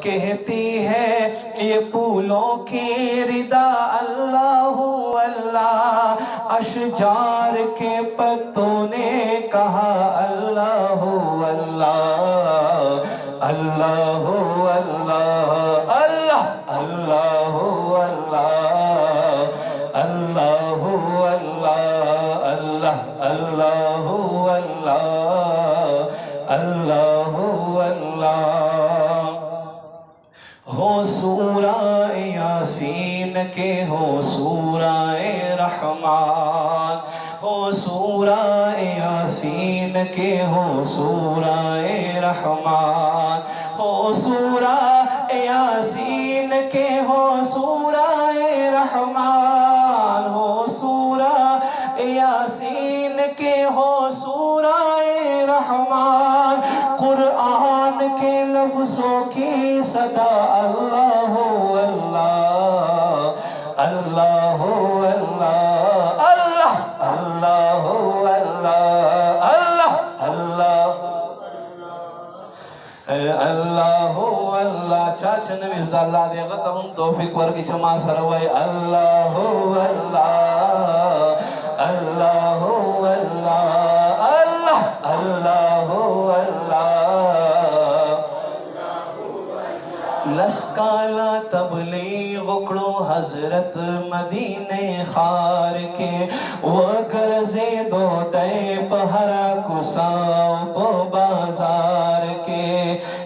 کہتی ہے یہ پھولوں کی ردا اللہ اللہ، اشجار کے پتوں نے کہا اللہ اللہ، اللہ اللہ اللہ اللہ اللہ، اللہ اللہ اللہ اللہ اللہ اللہ۔ ہو سورہ یاسین کے ہو سورہ رحمان، ہو سورہ یاسین کے ہو سورہ رحمان، ہو سورہ یاسین کے ہو سورہ رحمان، ہو سورہ یاسین کے ہو سورہ رحمان، قرآن کے لفظوں کی صدا اللہ اللہ، اللہ اللہ اللہ اللہ اللہ اللہ اللہ اللہ۔ چاچا نویز دا اللہ دے غطا ہم توفیق ورکی چما سروائے اللہ اللہ اللہ اللہ اللہ اللہ اللہ۔ لسکالا تبلیغ اکڑو حضرت مدینہ خار کے، وگرزے دو دے پہرا کساؤ پو بازار کے،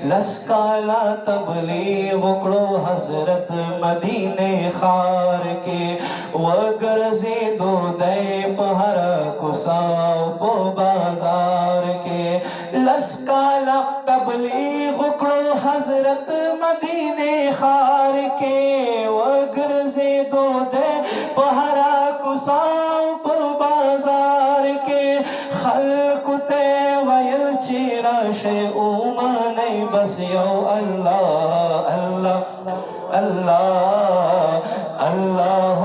لسکالا تبلیغ اکڑو حضرت مدینہ خار کے، وگرزے دو دے پہرا کساؤ پو بازار کے، لسکالا تبلیغ اکڑو حضرت مدینہ خار کے، وگرزے دو دے پہرا کساؤ پو بازار کے، خلق تے ویل چیرا شے اومانی بس یو اللہ اللہ اللہ اللہ